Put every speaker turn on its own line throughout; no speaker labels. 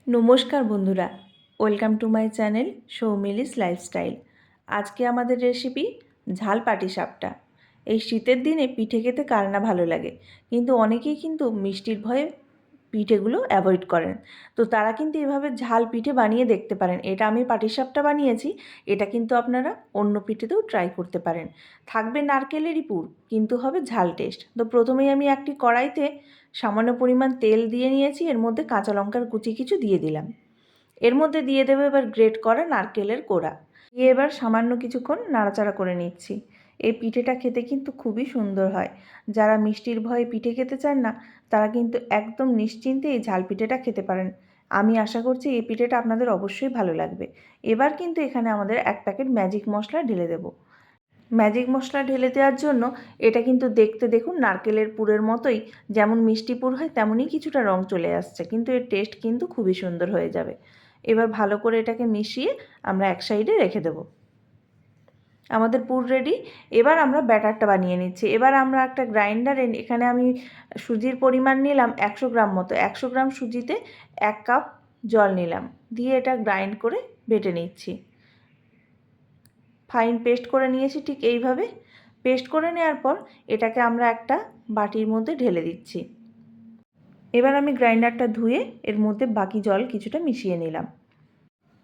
নমস্কার বন্ধুরা, welcome to my channel Soumili's lifestyle. আজকে আমাদের রেসিপি ঝাল পাটিসাপটা। এই শীতের দিনে পিঠে খেতে কার না ভালো লাগে, কিন্তু অনেকেই কিন্তু মিষ্টির ভয়ে পিঠেগুলো অ্যাভয়েড করেন। তো তারা কিন্তু এভাবে ঝাল পিঠে বানিয়ে দেখতে পারেন। এটা আমি পাটিসাপটা বানিয়েছি, এটা কিন্তু আপনারা অন্য পিঠেতেও ট্রাই করতে পারেন। থাকবে নারকেলেরই পুর, কিন্তু হবে ঝাল টেস্ট। তো প্রথমেই আমি একটি কড়াইতে সামান্য পরিমাণ তেল দিয়ে নিয়েছি, এর মধ্যে কাঁচা লঙ্কার কুচি কিছু দিয়ে দিলাম। এর মধ্যে দিয়ে দেবো এবার গ্রেট করা নারকেলের কোড়া দিয়ে এবার সামান্য কিছুক্ষণ নাড়াচাড়া করে নিচ্ছি। এই পিঠেটা খেতে কিন্তু খুবই সুন্দর হয়। যারা মিষ্টির ভয়ে পিঠে খেতে চান না, তারা কিন্তু একদম নিশ্চিন্তে এই ঝাল পিঠেটা খেতে পারেন। আমি আশা করছি এই পিঠেটা আপনাদের অবশ্যই ভালো লাগবে। এবার কিন্তু এখানে আমাদের 1 প্যাকেট ম্যাজিক মশলা ঢেলে দেবো। ম্যাজিক মশলা ঢেলে দেওয়ার জন্য এটা কিন্তু দেখতে দেখুন নারকেলের পুরের মতোই, যেমন মিষ্টি পুর হয় তেমনই কিছুটা রং চলে আসছে, কিন্তু এর টেস্ট কিন্তু খুবই সুন্দর হয়ে যাবে। এবার ভালো করে এটাকে মিশিয়ে আমরা এক সাইডে রেখে দেব। আমাদের পুর রেডি। এবার আমরা ব্যাটারটা বানিয়ে নিচ্ছি। এবার আমরা একটা গ্রাইন্ডারে, এখানে আমি সুজির পরিমাণ নিলাম 100 গ্রাম মতো। 100 গ্রাম সুজিতে 1 কাপ জল নিলাম, দিয়ে এটা গ্রাইন্ড করে বেটে নিচ্ছি। ফাইন পেস্ট করে নিয়েছি ঠিক এইভাবে। পেস্ট করে নেওয়ার পর এটাকে আমরা একটা বাটির মধ্যে ঢেলে দিচ্ছি। এবার আমি গ্রাইন্ডারটা ধুয়ে এর মধ্যে বাকি জল কিছুটা মিশিয়ে নিলাম।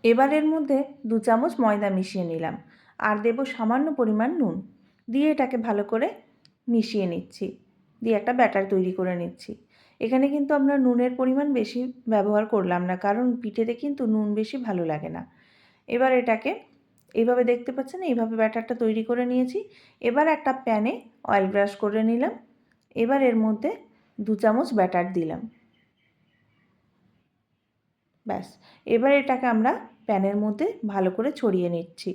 এবার এর মধ্যে 2 চামচ ময়দা মিশিয়ে নিলাম, আর দেব সামান্য পরিমাণ নুন, দিয়ে এটাকে ভালো করে মিশিয়ে নিচ্ছি, দিয়ে একটা ব্যাটার তৈরি করে নিচ্ছি। এখানে কিন্তু আমরা নুনের পরিমাণ বেশি ব্যবহার করলাম না, কারণ পিঠেতে কিন্তু নুন বেশি ভালো লাগে না। এবার এটাকে এইভাবে দেখতে পাচ্ছেন, এইভাবে ব্যাটারটা তৈরি করে নিয়েছি। এবার একটা প্যানে অয়েল ব্রাশ করে নিলাম। এবার এর মধ্যে 2 চামচ ব্যাটার দিলাম। ব্যাস, এবার এটাকে আমরা প্যানের মধ্যে ভালো করে ছড়িয়ে নিচ্ছি।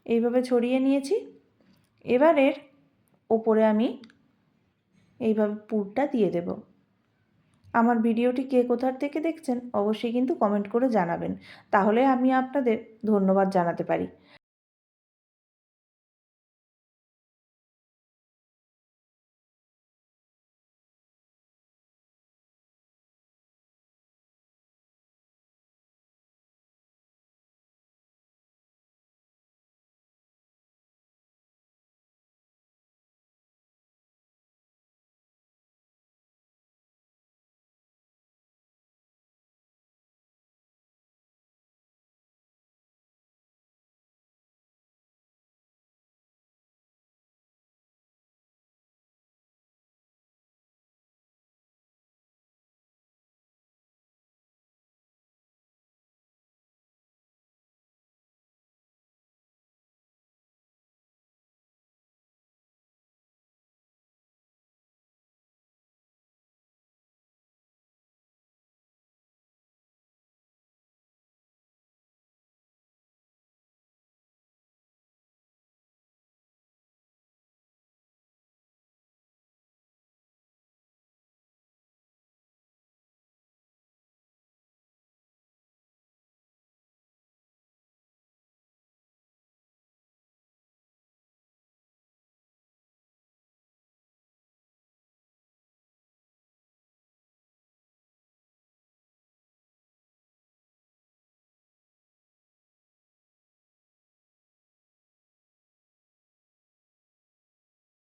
এইভাবে ছড়িয়ে নিয়েছি। এবার এর ওপরে আমি এইভাবে পুরটা দিয়ে দেব। আমার ভিডিওটি কে কোথার থেকে দেখছেন অবশ্যই কিন্তু কমেন্ট করে জানাবেন, তাহলে আমি আপনাদের ধন্যবাদ জানাতে পারি।